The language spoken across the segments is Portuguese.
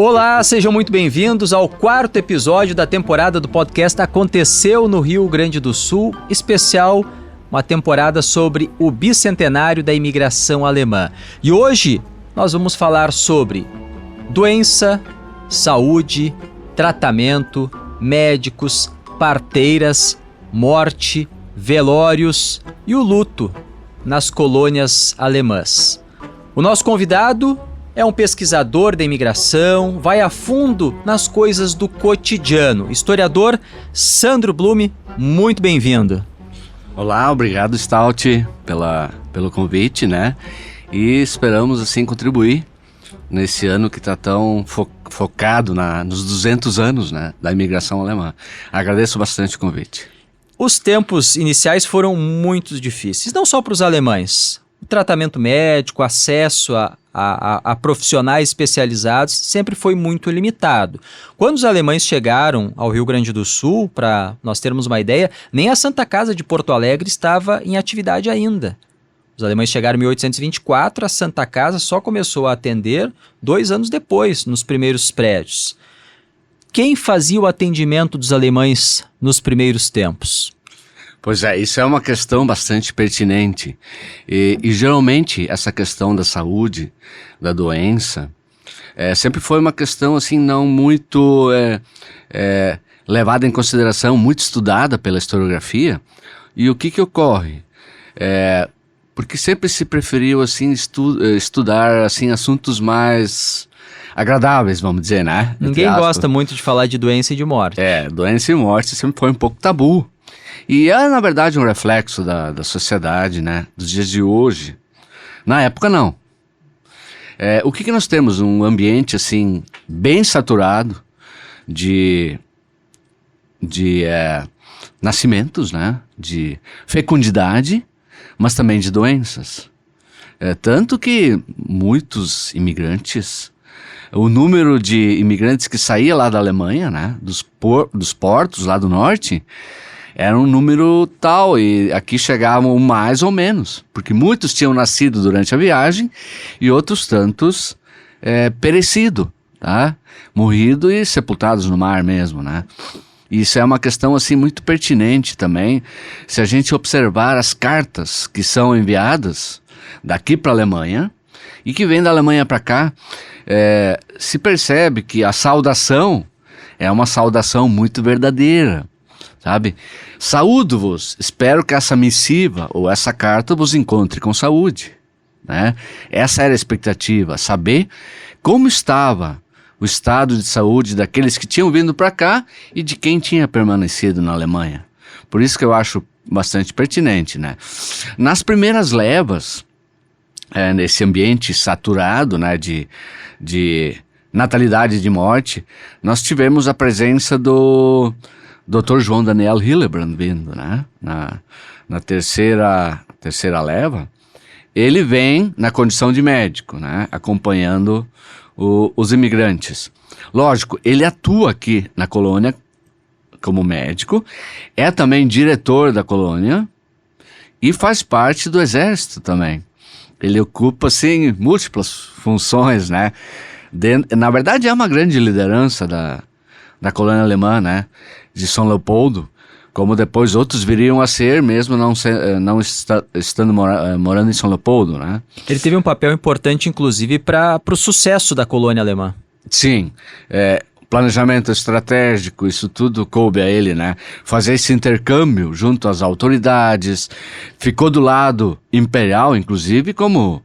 Olá, sejam muito bem-vindos ao 4º episódio da temporada do podcast Aconteceu no Rio Grande do Sul, especial, uma temporada sobre o bicentenário da imigração alemã. E hoje nós vamos falar sobre doença, saúde, tratamento, médicos, parteiras, morte, velórios e o luto nas colônias alemãs. O nosso convidado é um pesquisador da imigração, vai a fundo nas coisas do cotidiano. Historiador Sandro Blume, muito bem-vindo. Olá, obrigado Stout pelo convite, né? E esperamos assim contribuir nesse ano que está tão focado nos 200 anos, né, da imigração alemã. Agradeço bastante o convite. Os tempos iniciais foram muito difíceis, não só para os alemães. O tratamento médico, acesso a profissionais especializados sempre foi muito limitado. Quando os alemães chegaram ao Rio Grande do Sul, para nós termos uma ideia, nem a Santa Casa de Porto Alegre estava em atividade ainda. Os alemães chegaram em 1824, a Santa Casa só começou a atender 2 anos depois, nos primeiros prédios. Quem fazia o atendimento dos alemães nos primeiros tempos? Pois é, isso é uma questão bastante pertinente e geralmente essa questão da saúde, da doença, sempre foi uma questão assim não muito levada em consideração, muito estudada pela historiografia. E o que ocorre? Porque sempre se preferiu assim estudar assim assuntos mais agradáveis, vamos dizer, né? Ninguém gosta muito de falar de doença e de morte. Doença e morte sempre foi um pouco tabu. E é, na verdade, um reflexo da sociedade, né, dos dias de hoje. Na época, não. O que nós temos? Um ambiente, assim, bem saturado de nascimentos, né, de fecundidade, mas também de doenças. Tanto que muitos imigrantes, o número de imigrantes que saía lá da Alemanha, né, dos portos lá do norte, era um número tal, e aqui chegavam mais ou menos, porque muitos tinham nascido durante a viagem e outros tantos perecido, tá? Morrido e sepultados no mar mesmo, né? Isso é uma questão assim muito pertinente também, se a gente observar as cartas que são enviadas daqui para a Alemanha e que vem da Alemanha para cá, se percebe que a saudação é uma saudação muito verdadeira. Sabe? Saúdo-vos, espero que essa missiva ou essa carta vos encontre com saúde, né? Essa era a expectativa, saber como estava o estado de saúde daqueles que tinham vindo para cá e de quem tinha permanecido na Alemanha. Por isso que eu acho bastante pertinente, né? Nas primeiras levas, nesse ambiente saturado, né, de natalidade de morte, nós tivemos a presença do Dr. João Daniel Hillebrand vindo, né? Na terceira leva, ele vem na condição de médico, né? Acompanhando os imigrantes. Lógico, ele atua aqui na colônia como médico, é também diretor da colônia e faz parte do exército também. Ele ocupa, assim, múltiplas funções, né? Na verdade, é uma grande liderança da colônia alemã, né, de São Leopoldo, como depois outros viriam a ser, mesmo não estando morando em São Leopoldo, né. Ele teve um papel importante, inclusive, para o sucesso da colônia alemã. Sim, planejamento estratégico, isso tudo coube a ele, né, fazer esse intercâmbio junto às autoridades, ficou do lado imperial, inclusive, como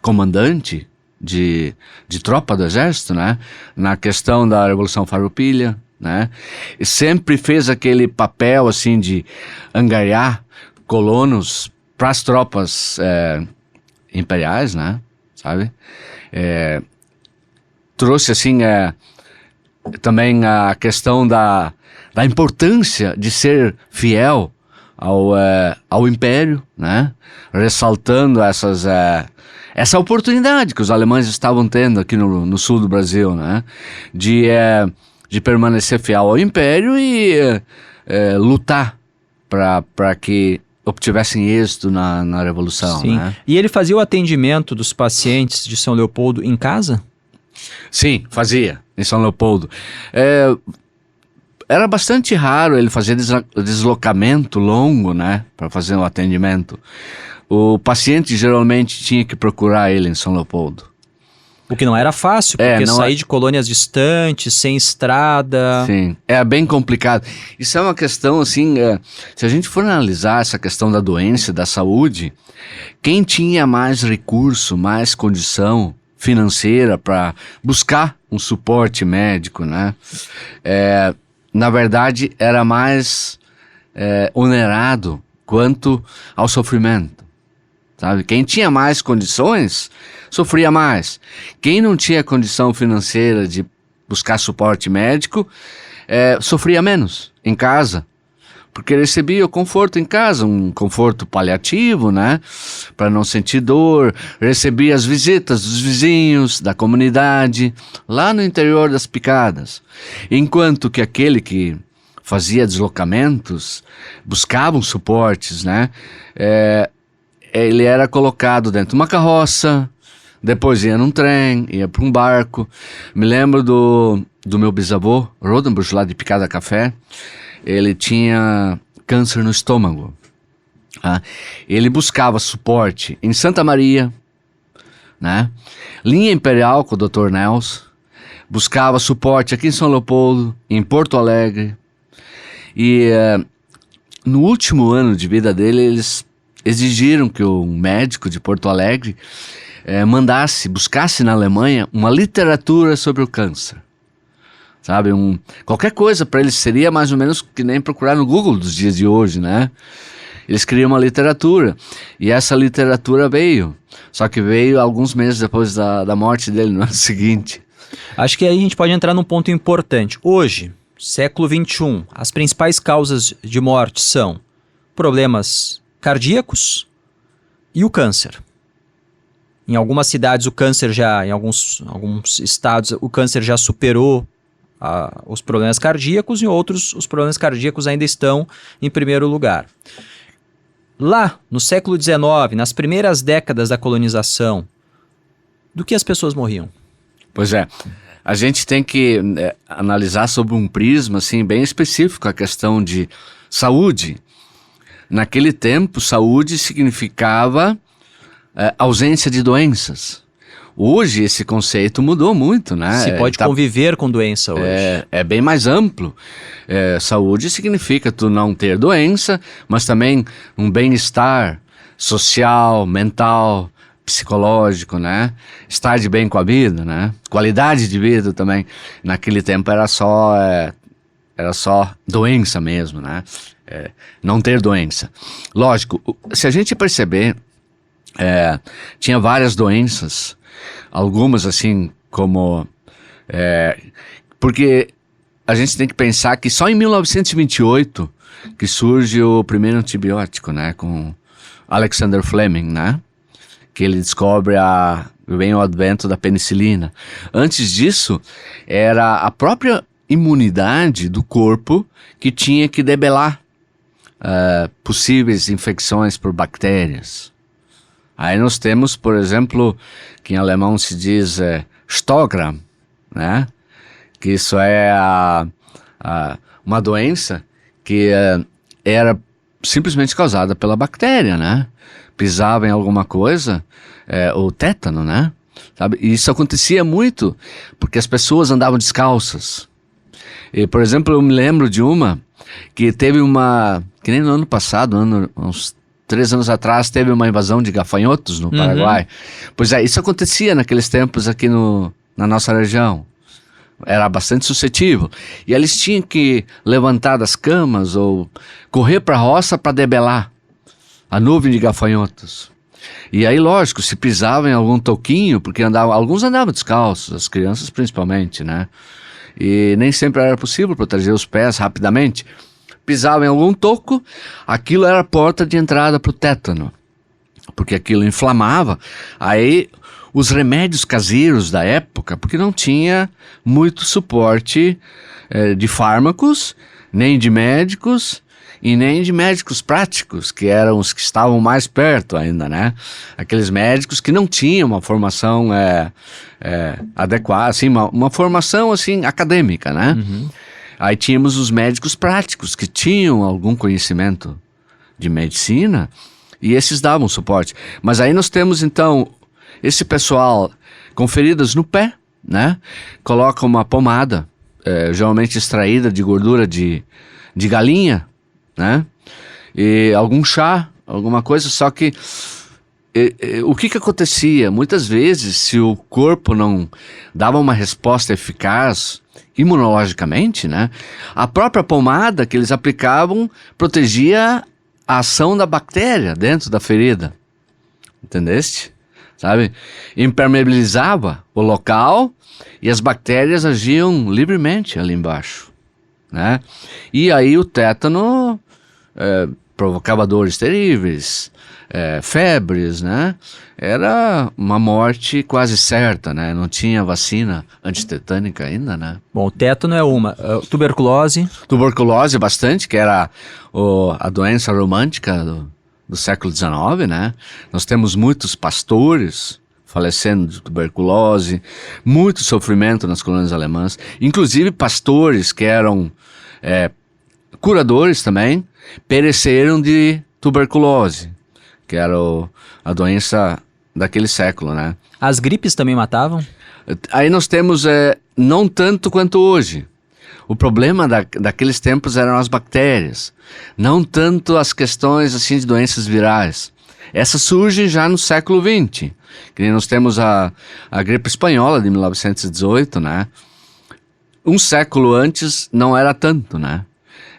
comandante de tropa do exército, né? Na questão da Revolução Farroupilha, né? E sempre fez aquele papel, assim, de angariar colonos para as tropas imperiais, né? Sabe? Trouxe, assim, também a questão da importância de ser fiel ao império, né? Ressaltando essa oportunidade que os alemães estavam tendo aqui no sul do Brasil, né? De permanecer fiel ao império e lutar para que obtivessem êxito na Revolução. Sim. Né? E ele fazia o atendimento dos pacientes de São Leopoldo em casa? Sim, fazia. em São Leopoldo. Era bastante raro ele fazer deslocamento longo, né, para fazer um atendimento. O paciente geralmente tinha que procurar ele em São Leopoldo. O que não era fácil, porque sair de colônias distantes, sem estrada... Sim, é bem complicado. Isso é uma questão, assim, se a gente for analisar essa questão da doença, da saúde, quem tinha mais recurso, mais condição financeira para buscar um suporte médico, né, na verdade, era mais onerado quanto ao sofrimento. Sabe? Quem tinha mais condições sofria mais. Quem não tinha condição financeira de buscar suporte médico sofria menos em casa, porque recebia o conforto em casa, um conforto paliativo, né, para não sentir dor. Recebia as visitas dos vizinhos, da comunidade, lá no interior das picadas. Enquanto que aquele que fazia deslocamentos, buscava suportes, né, ele era colocado dentro de uma carroça, depois ia num trem, ia para um barco. Me lembro do meu bisavô, Rodenbusch, lá de Picada Café. Ele tinha câncer no estômago. Ele buscava suporte em Santa Maria, né? Linha Imperial com o Dr. Nelson. Buscava suporte aqui em São Leopoldo, em Porto Alegre. E no último ano de vida dele, eles exigiram que o médico de Porto Alegre buscasse na Alemanha uma literatura sobre o câncer. Sabe, qualquer coisa para eles seria mais ou menos que nem procurar no Google dos dias de hoje, né? Eles criam uma literatura, e essa literatura veio, só que veio alguns meses depois da morte dele, no ano seguinte. Acho que aí a gente pode entrar num ponto importante. Hoje, século XXI, as principais causas de morte são problemas cardíacos e o câncer. Em algumas cidades em alguns estados, o câncer já superou os problemas cardíacos, e em outros os problemas cardíacos ainda estão em primeiro lugar. Lá, no século XIX, nas primeiras décadas da colonização, do que as pessoas morriam? Pois é, a gente tem que analisar sob um prisma assim, bem específico a questão de saúde. Naquele tempo, saúde significava ausência de doenças. Hoje esse conceito mudou muito, né? Se pode conviver com doença hoje. É bem mais amplo. Saúde significa tu não ter doença, mas também um bem-estar social, mental, psicológico, né? Estar de bem com a vida, né? Qualidade de vida também. Naquele tempo era só doença mesmo, né? Não ter doença. Lógico, se a gente perceber, tinha várias doenças, algumas assim como... porque a gente tem que pensar que só em 1928 que surge o primeiro antibiótico, né? Com Alexander Fleming, né? Que ele descobre vem o advento da penicilina. Antes disso, era a própria imunidade do corpo que tinha que debelar possíveis infecções por bactérias. Aí nós temos, por exemplo, que em alemão se diz Stogram, né? Que isso é uma doença que era simplesmente causada pela bactéria, né? Pisava em alguma coisa, o tétano, né? Sabe? E isso acontecia muito porque as pessoas andavam descalças. E, por exemplo, eu me lembro de uma que teve que nem no ano passado, uns 3 anos atrás, teve uma invasão de gafanhotos no Paraguai. Pois isso acontecia naqueles tempos aqui na nossa região. Era bastante suscetível. E eles tinham que levantar das camas ou correr para a roça para debelar a nuvem de gafanhotos. E aí, lógico, se pisava em algum toquinho, porque alguns andavam descalços, as crianças principalmente, né? E nem sempre era possível proteger os pés rapidamente. Pisava em algum toco, aquilo era a porta de entrada para o tétano, porque aquilo inflamava. Aí os remédios caseiros da época, porque não tinha muito suporte de fármacos, nem de médicos, e nem de médicos práticos, que eram os que estavam mais perto ainda, né? Aqueles médicos que não tinham uma formação adequada, assim, uma formação assim, acadêmica, né? Aí tínhamos os médicos práticos, que tinham algum conhecimento de medicina, e esses davam suporte. Mas aí nós temos, então, esse pessoal com feridas no pé, né? Coloca uma pomada, geralmente extraída de gordura de galinha, né? E algum chá, alguma coisa, só que o que acontecia? Muitas vezes, se o corpo não dava uma resposta eficaz imunologicamente, né? A própria pomada que eles aplicavam protegia a ação da bactéria dentro da ferida. Entendeste? Sabe? Impermeabilizava o local e as bactérias agiam livremente ali embaixo, né? E aí o tétano provocava dores terríveis, febres, né? Era uma morte quase certa, né? Não tinha vacina antitetânica ainda, né? Bom, o tétano é uma. Tuberculose? Tuberculose bastante, que era a doença romântica do século XIX, né? Nós temos muitos pastores falecendo de tuberculose, muito sofrimento nas colônias alemãs, inclusive pastores que eram curadores também, pereceram de tuberculose, que era a doença daquele século, né? As gripes também matavam? Aí nós temos, não tanto quanto hoje. O problema daqueles tempos eram as bactérias, não tanto as questões assim de doenças virais. Essas surgem já no século XX, que nem nós temos a gripe espanhola de 1918, né? Um século antes não era tanto, né?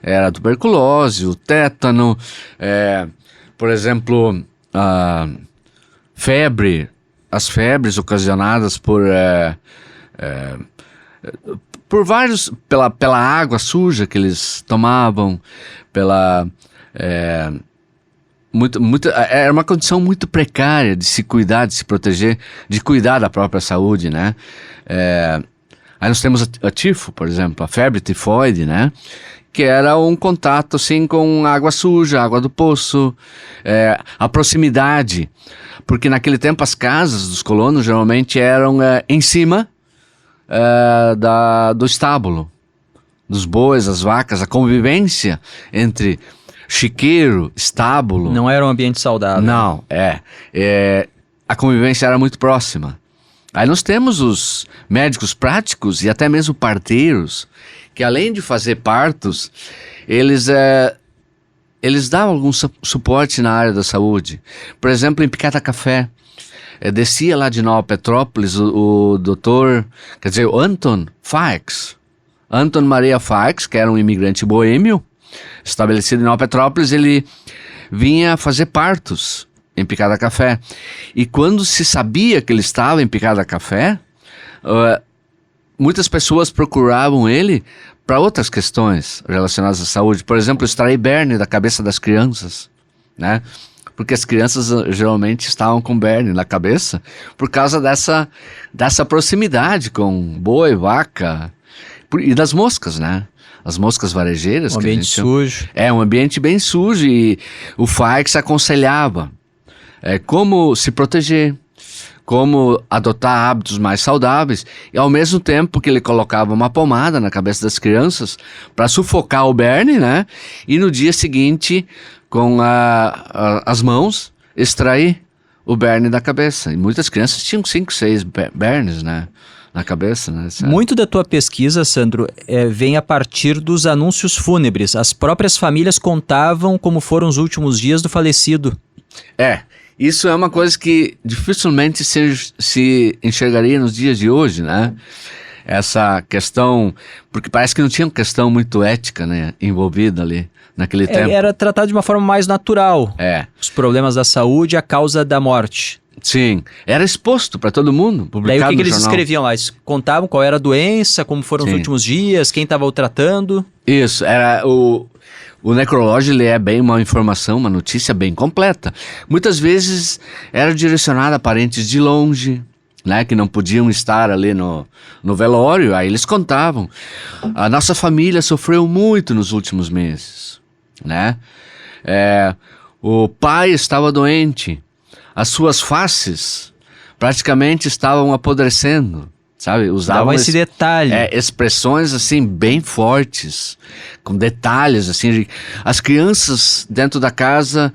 Era a tuberculose, o tétano, por exemplo, a febre, as febres ocasionadas por vários, pela água suja que eles tomavam, era uma condição muito precária de se cuidar, de se proteger, de cuidar da própria saúde, né? Aí nós temos a tifo, por exemplo, a febre tifoide, né? Que era um contato assim com água suja, água do poço, a proximidade, porque naquele tempo as casas dos colonos geralmente eram em cima do estábulo, dos bois, as vacas, a convivência entre chiqueiro, estábulo. Não era um ambiente saudável. Não, a convivência era muito próxima. Aí nós temos os médicos práticos e até mesmo parteiros, que além de fazer partos, eles davam algum suporte na área da saúde. Por exemplo, em Picada Café, descia lá de Nova Petrópolis o doutor, quer dizer, o Anton Faix, Anton Maria Faix, que era um imigrante boêmio, estabelecido em Nova Petrópolis, ele vinha fazer partos em Picada Café. E quando se sabia que ele estava em Picada Café, muitas pessoas procuravam ele para outras questões relacionadas à saúde. Por exemplo, extrair berne da cabeça das crianças, né? Porque as crianças geralmente estavam com berne na cabeça por causa dessa proximidade com boi, vaca e das moscas, né? As moscas varejeiras. Um ambiente sujo. Um ambiente bem sujo, e o Faix aconselhava como se proteger, como adotar hábitos mais saudáveis, e ao mesmo tempo que ele colocava uma pomada na cabeça das crianças para sufocar o berne, né? E no dia seguinte, com as mãos, extrair o berne da cabeça. E muitas crianças tinham 5, 6 bernes, né? Na cabeça, né? Muito da tua pesquisa, Sandro, vem a partir dos anúncios fúnebres. As próprias famílias contavam como foram os últimos dias do falecido. Isso é uma coisa que dificilmente se enxergaria nos dias de hoje, né? Essa questão, porque parece que não tinha uma questão muito ética, né, envolvida ali naquele tempo. Era tratado de uma forma mais natural. Os problemas da saúde, a causa da morte. Sim, era exposto para todo mundo, publicado. Daí o que eles jornal. escreviam lá? Eles contavam qual era a doença, como foram os últimos dias, quem estava o tratando. Isso, era o necrológio, ele é bem uma informação, uma notícia bem completa. Muitas vezes era direcionada a parentes de longe, né, que não podiam estar ali no velório. Aí eles contavam: a nossa família sofreu muito nos últimos meses. né? O pai estava doente, as suas faces praticamente estavam apodrecendo, sabe? Usavam esse detalhe. Expressões assim bem fortes, com detalhes assim. As crianças dentro da casa,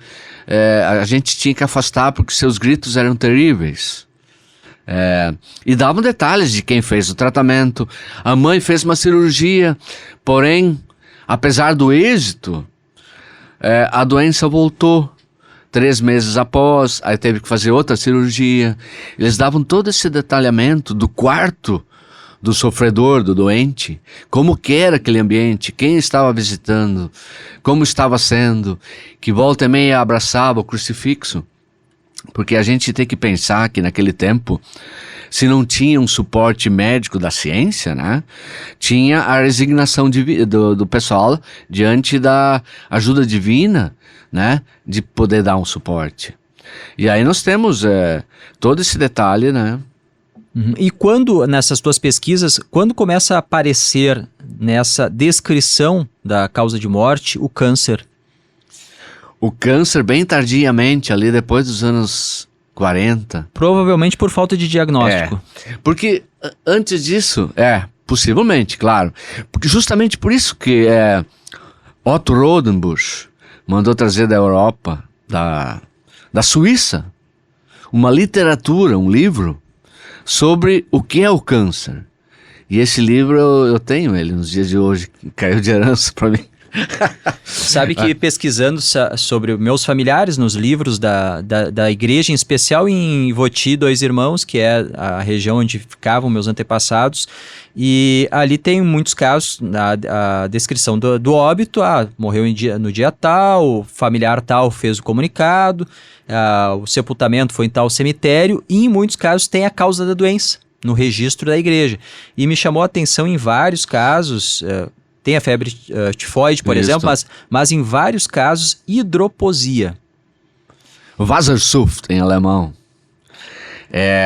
a gente tinha que afastar porque seus gritos eram terríveis. E davam detalhes de quem fez o tratamento. A mãe fez uma cirurgia, porém, apesar do êxito, a doença voltou 3 meses após, aí teve que fazer outra cirurgia. Eles davam todo esse detalhamento do quarto do sofredor, do doente, como que era aquele ambiente, quem estava visitando, como estava sendo, que volta e meia abraçava o crucifixo. Porque a gente tem que pensar que naquele tempo, se não tinha um suporte médico da ciência, né, tinha a resignação do pessoal diante da ajuda divina, né, de poder dar um suporte. E aí nós temos todo esse detalhe, né. E quando, nessas tuas pesquisas, quando começa a aparecer nessa descrição da causa de morte o câncer? O câncer bem tardiamente, ali depois dos anos 40. Provavelmente por falta de diagnóstico. Porque antes disso, possivelmente, claro. Porque justamente por isso que Otto Rodenbusch mandou trazer da Europa, da Suíça, uma literatura, um livro, sobre o que é o câncer. E esse livro eu tenho ele nos dias de hoje, caiu de herança para mim. Sabe que pesquisando sobre meus familiares nos livros da igreja, em especial em Voti, Dois Irmãos, que é a região onde ficavam meus antepassados, e ali tem muitos casos, a descrição do óbito, morreu no dia tal, o familiar tal fez o comunicado, o sepultamento foi em tal cemitério, e em muitos casos tem a causa da doença no registro da igreja. E me chamou a atenção em vários casos. Tem a febre tifoide, por exemplo, mas em vários casos, hidroposia. Wassersucht, em alemão.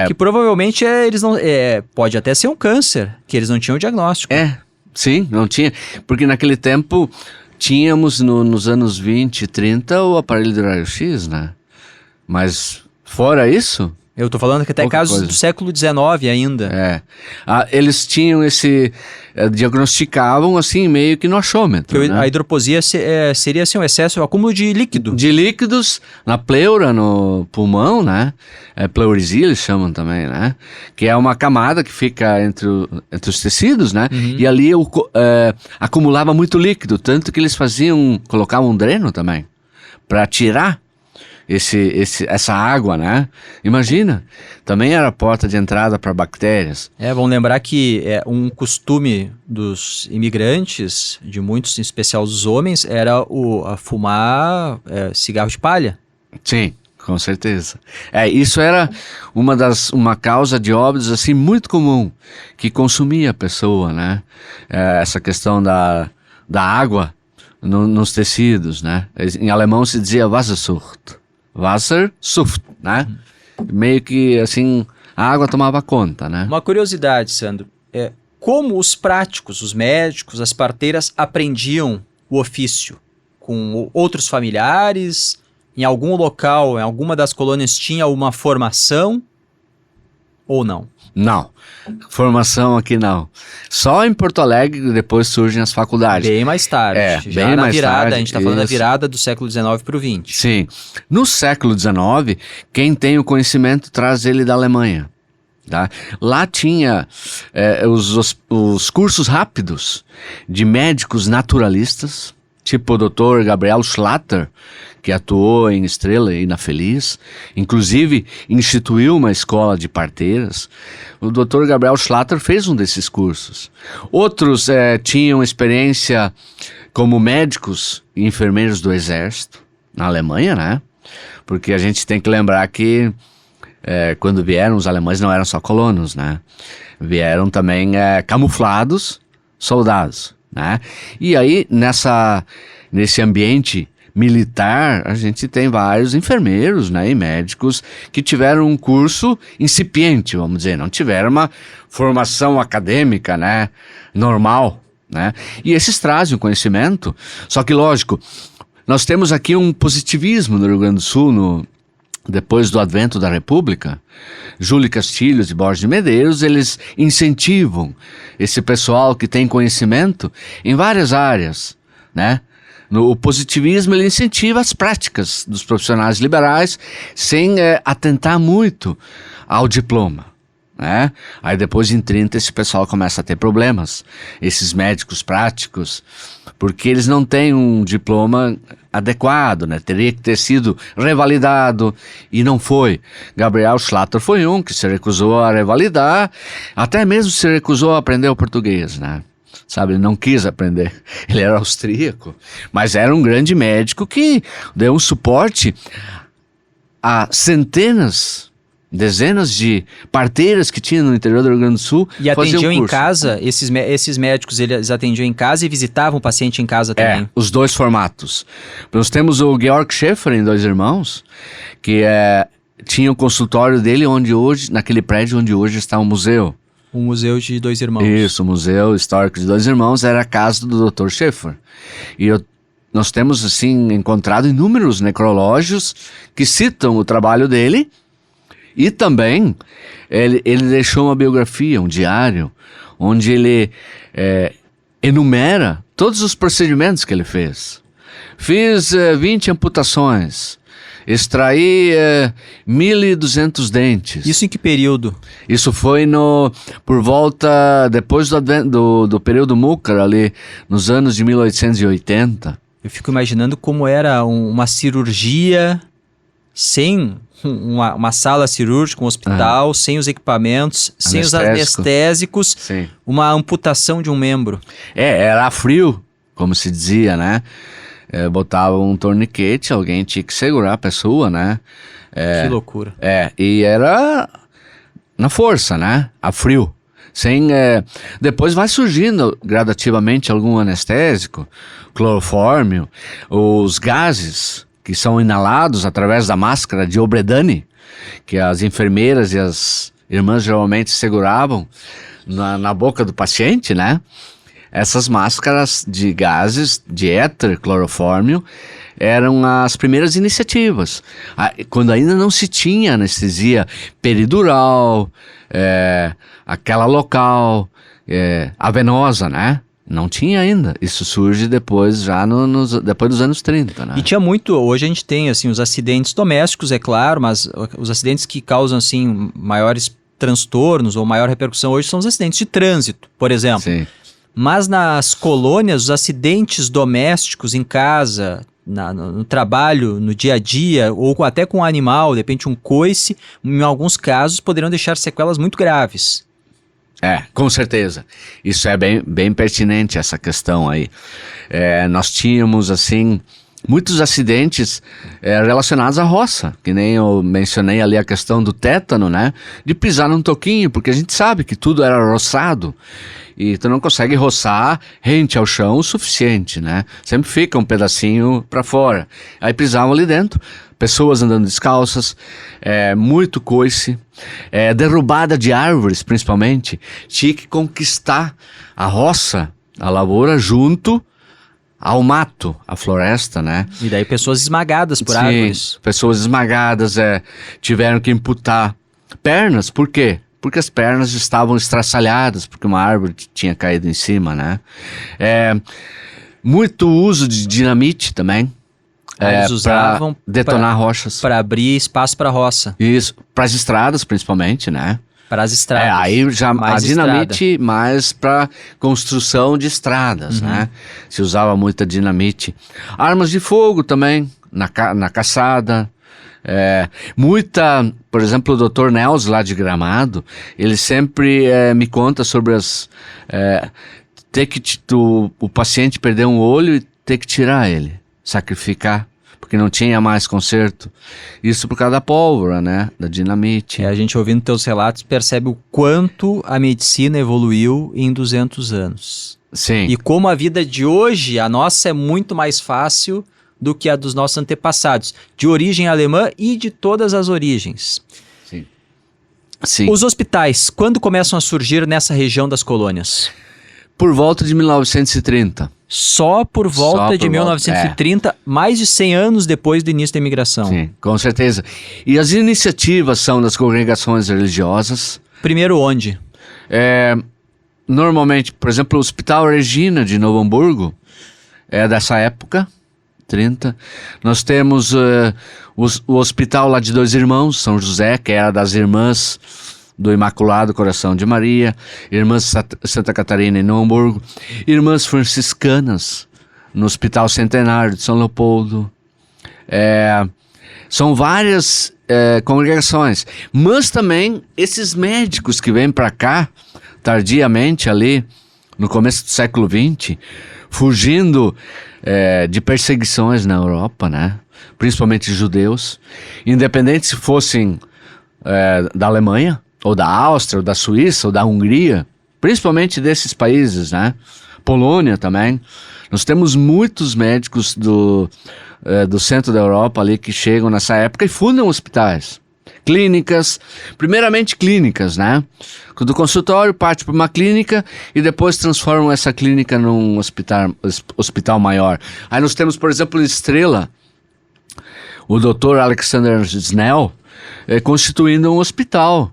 Que provavelmente eles não... pode até ser um câncer, que eles não tinham diagnóstico. Sim, não tinha. Porque naquele tempo tínhamos, nos anos 20 e 30, o aparelho de raio-x, né? Mas fora isso... Eu tô falando que até casos do século XIX ainda. Eles tinham diagnosticavam assim meio que no achômetro, né? A hidroposia seria assim um excesso, um acúmulo de líquido. De líquidos na pleura, no pulmão, né? Pleurisia eles chamam também, né? Que é uma camada que fica entre os tecidos, né? Uhum. E ali acumulava muito líquido, tanto que eles colocavam um dreno também, para tirar essa água, né? Imagina, também era a porta de entrada para bactérias. Vamos lembrar que um costume dos imigrantes, de muitos, em especial os homens, era a fumar cigarro de palha. Sim, com certeza. Isso era uma causa de óbitos assim muito comum, que consumia a pessoa, né? Essa questão da água nos tecidos, né? Em alemão se dizia Wassersucht. Wassersucht, né? Meio que assim, a água tomava conta, né? Uma curiosidade, Sandro, como os práticos, os médicos, as parteiras aprendiam o ofício? Com outros familiares? Em algum local, em alguma das colônias tinha uma formação? Ou não? Não, formação aqui não. Só em Porto Alegre depois surgem as faculdades. Bem mais tarde. Já bem na mais virada, tarde, a gente está falando da virada do século XIX para o XX. Sim. No século XIX, quem tem o conhecimento traz ele da Alemanha. Tá? Lá tinha os cursos rápidos de médicos naturalistas, tipo o Dr. Gabriel Schlatter, que atuou em Estrela e na Feliz, inclusive instituiu uma escola de parteiras. O Dr. Gabriel Schlatter fez um desses cursos. Outros tinham experiência como médicos e enfermeiros do exército, na Alemanha, né? Porque a gente tem que lembrar que quando vieram, os alemães não eram só colonos, né? Vieram também camuflados soldados, né? E aí, nesse ambiente militar, a gente tem vários enfermeiros, né, e médicos que tiveram um curso incipiente, vamos dizer, não tiveram uma formação acadêmica, né, normal, né? E esses trazem o conhecimento, só que lógico, nós temos aqui um positivismo no Rio Grande do Sul, depois do advento da República. Júlio Castilhos e Borges de Medeiros, eles incentivam esse pessoal que tem conhecimento em várias áreas, né? O positivismo, ele incentiva as práticas dos profissionais liberais sem atentar muito ao diploma, né? Aí depois em 30 esse pessoal começa a ter problemas, esses médicos práticos, porque eles não têm um diploma adequado, né? Teria que ter sido revalidado e não foi. Gabriel Schlatter foi um que se recusou a revalidar, até mesmo se recusou a aprender o português, né? Sabe, ele não quis aprender, ele era austríaco, mas era um grande médico que deu um suporte a dezenas de parteiras que tinha no interior do Rio Grande do Sul. E atendiam em casa, esses médicos, eles atendiam em casa e visitavam o paciente em casa também. Os dois formatos. Nós temos o Georg Schäfer em Dois Irmãos, que tinha o consultório dele naquele prédio onde hoje está o museu. O Museu de Dois Irmãos. Isso, o Museu Histórico de Dois Irmãos era a casa do Dr. Schäfer. E nós temos, assim, encontrado inúmeros necrológios que citam o trabalho dele, e também ele deixou uma biografia, um diário, onde ele enumera todos os procedimentos que ele fez. Fiz 20 amputações. Extraí 1.200 dentes. Isso em que período? Isso foi por volta, depois do período Múcar, ali, nos anos de 1880. Eu fico imaginando como era uma cirurgia sem uma sala cirúrgica, um hospital, sem os equipamentos, sem os anestésicos, sim. Uma amputação de um membro. Era frio, como se dizia, né? Botava um torniquete, alguém tinha que segurar a pessoa, né? Que loucura. E era na força, né? A frio. Depois vai surgindo gradativamente algum anestésico, clorofórmio, os gases que são inalados através da máscara de Obredani, que as enfermeiras e as irmãs geralmente seguravam na boca do paciente, né? Essas máscaras de gases, de éter, clorofórmio, eram as primeiras iniciativas. Quando ainda não se tinha anestesia peridural, aquela local, a venosa, né? Não tinha ainda. Isso surge depois, já depois dos anos 30, né? E tinha muito, hoje a gente tem, assim, os acidentes domésticos, é claro, mas os acidentes que causam, assim, maiores transtornos ou maior repercussão hoje são os acidentes de trânsito, por exemplo. Sim. Mas nas colônias, os acidentes domésticos em casa, no trabalho, no dia a dia, ou até com um animal, de repente um coice, em alguns casos poderiam deixar sequelas muito graves. Com certeza. Isso é bem pertinente, essa questão aí. Nós tínhamos, assim, muitos acidentes relacionados à roça, que nem eu mencionei ali a questão do tétano, né? De pisar num toquinho, porque a gente sabe que tudo era roçado. E tu não consegue roçar rente ao chão o suficiente, né? Sempre fica um pedacinho para fora. Aí pisavam ali dentro, pessoas andando descalças, muito coice, derrubada de árvores principalmente. Tinha que conquistar a roça, a lavoura, junto ao mato, a floresta, né? E daí pessoas esmagadas por árvores. Pessoas esmagadas, tiveram que amputar pernas, por quê? Porque as pernas estavam estraçalhadas, porque uma árvore tinha caído em cima, né? Muito uso de dinamite também. Eles usavam para detonar rochas. Para abrir espaço para roça. Isso, para as estradas principalmente, né? Para as estradas. Aí já mais a dinamite mais para construção de estradas, né? Se usava muita dinamite. Armas de fogo também, na caçada. Por exemplo, o Dr. Nels lá de Gramado, ele sempre me conta sobre o paciente perder um olho e ter que tirar ele, sacrificar, porque não tinha mais conserto. Isso por causa da pólvora, né? Da dinamite. A gente ouvindo teus relatos percebe o quanto a medicina evoluiu em 200 anos. Sim. E como a vida de hoje, a nossa, é muito mais fácil do que a dos nossos antepassados, de origem alemã e de todas as origens. Sim. Sim. Os hospitais, quando começam a surgir nessa região das colônias? por volta de 1930. Só por volta de 1930, mais de 100 anos depois do início da imigração. Sim, com certeza. E as iniciativas são das congregações religiosas. Primeiro onde? Normalmente, por exemplo, o Hospital Regina de Novo Hamburgo é dessa época, 30. Nós temos o hospital lá de Dois Irmãos, São José, que era das irmãs do Imaculado Coração de Maria, irmãs Santa Catarina em Novo Hamburgo, irmãs franciscanas no Hospital Centenário de São Leopoldo. São várias congregações, mas também esses médicos que vêm para cá tardiamente ali no começo do século XX, fugindo de perseguições na Europa, né? Principalmente judeus, independente se fossem da Alemanha, ou da Áustria, ou da Suíça, ou da Hungria, principalmente desses países, né? Polônia também. Nós temos muitos médicos do centro da Europa ali que chegam nessa época e fundam hospitais. Clínicas, primeiramente clínicas, né? Do consultório parte para uma clínica e depois transformam essa clínica num hospital maior. Aí nós temos, por exemplo, em Estrela, o Dr. Alexander Snell constituindo um hospital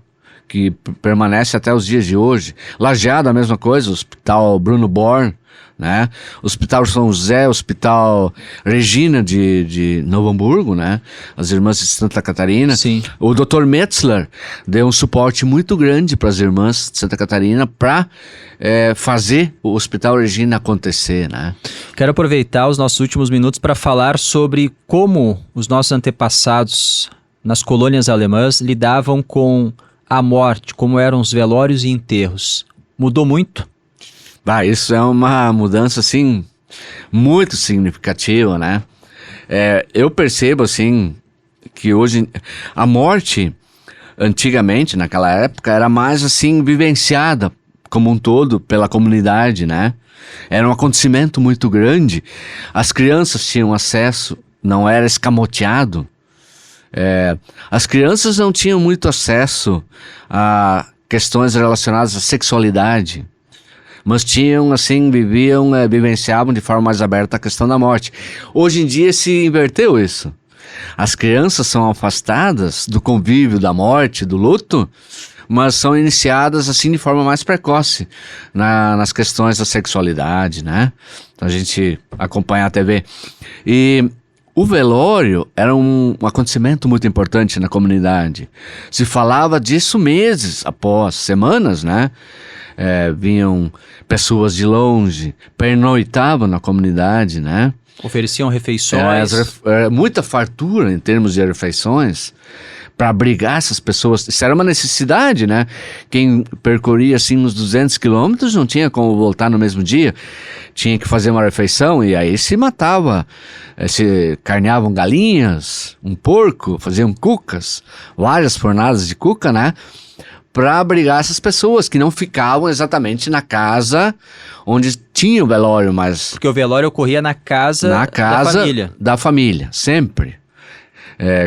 que permanece até os dias de hoje. Lajeado, a mesma coisa, o Hospital Bruno Born, né? Hospital São José, Hospital Regina de Novo Hamburgo, né? As irmãs de Santa Catarina. Sim. O Dr. Metzler deu um suporte muito grande para as irmãs de Santa Catarina para fazer o Hospital Regina acontecer, né? Quero aproveitar os nossos últimos minutos para falar sobre como os nossos antepassados nas colônias alemãs lidavam com a morte, como eram os velórios e enterros. Mudou muito? Isso é uma mudança, assim, muito significativa, né? Eu percebo, assim, que hoje a morte, antigamente, naquela época, era mais, assim, vivenciada como um todo pela comunidade, né? Era um acontecimento muito grande. As crianças tinham acesso, não era escamoteado. As crianças não tinham muito acesso a questões relacionadas à sexualidade, mas tinham, assim, vivenciavam de forma mais aberta a questão da morte. Hoje em dia se inverteu isso. As crianças são afastadas do convívio da morte, do luto, mas são iniciadas, assim, de forma mais precoce nas questões da sexualidade, né? Então a gente acompanha a TV. E o velório era um acontecimento muito importante na comunidade. Se falava disso meses após, semanas, né? Vinham pessoas de longe, pernoitavam na comunidade, né? Ofereciam refeições. Muita fartura em termos de refeições para abrigar essas pessoas. Isso era uma necessidade, né? Quem percorria assim uns 200 quilômetros não tinha como voltar no mesmo dia. Tinha que fazer uma refeição e aí se matava. Se carneavam galinhas, um porco, faziam cucas, várias fornadas de cuca, né? Para abrigar essas pessoas que não ficavam exatamente na casa onde tinha o velório, mas... Porque o velório ocorria na casa da família, sempre.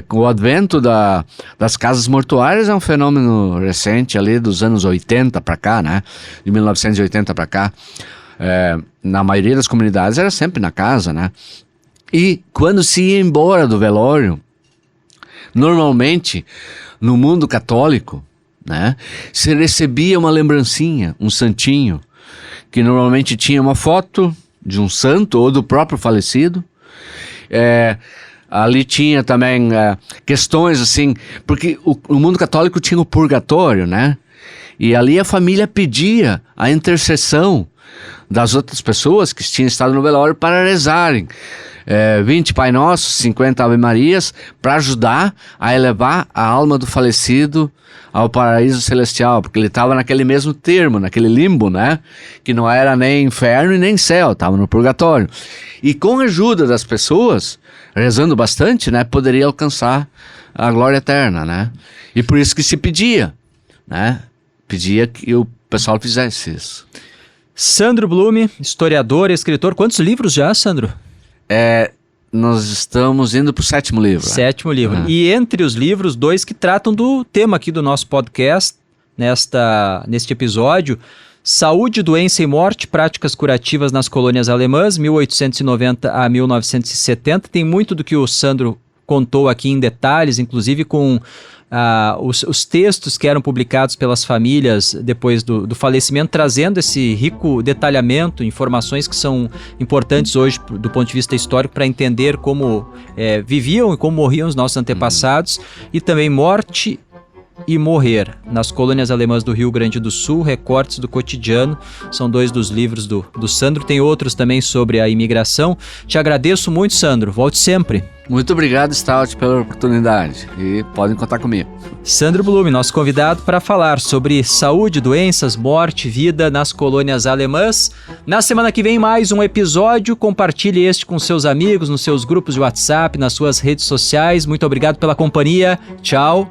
Com o advento das casas mortuárias é um fenômeno recente ali dos anos 80 para cá, né? De 1980 para cá. Na maioria das comunidades era sempre na casa, né? E quando se ia embora do velório, normalmente no mundo católico, né, se recebia uma lembrancinha, um santinho, que normalmente tinha uma foto de um santo ou do próprio falecido. Ali tinha também questões assim, porque o mundo católico tinha o purgatório, né? E ali a família pedia a intercessão das outras pessoas que tinham estado no velório para rezarem 20 Pai Nossos, 50 Ave Marias, para ajudar a elevar a alma do falecido ao paraíso celestial, porque ele estava naquele mesmo termo, naquele limbo, né? Que não era nem inferno e nem céu, estava no purgatório. E com a ajuda das pessoas, rezando bastante, né? Poderia alcançar a glória eterna, né? E por isso que se pedia, né? Pedia que o pessoal fizesse isso. Sandro Blume, historiador e escritor. Quantos livros já, Sandro? Nós estamos indo para o 7º livro. 7º livro. E entre os livros, 2 que tratam do tema aqui do nosso podcast, neste episódio, Saúde, Doença e Morte, Práticas Curativas nas Colônias Alemãs, 1890 a 1970. Tem muito do que o Sandro contou aqui em detalhes, inclusive com os textos que eram publicados pelas famílias depois do falecimento, trazendo esse rico detalhamento, informações que são importantes hoje do ponto de vista histórico para entender como viviam e como morriam os nossos antepassados, e também Morte e Morrer, nas Colônias Alemãs do Rio Grande do Sul, Recortes do Cotidiano, são 2 dos livros do Sandro. Tem outros também sobre a imigração. Te agradeço muito, Sandro, volte sempre. Muito obrigado, Stout, pela oportunidade, e podem contar comigo. Sandro Blume, nosso convidado para falar sobre saúde, doenças, morte, vida nas colônias alemãs. Na semana que vem, mais um episódio. Compartilhe este com seus amigos, nos seus grupos de WhatsApp, nas suas redes sociais. Muito obrigado pela companhia. Tchau.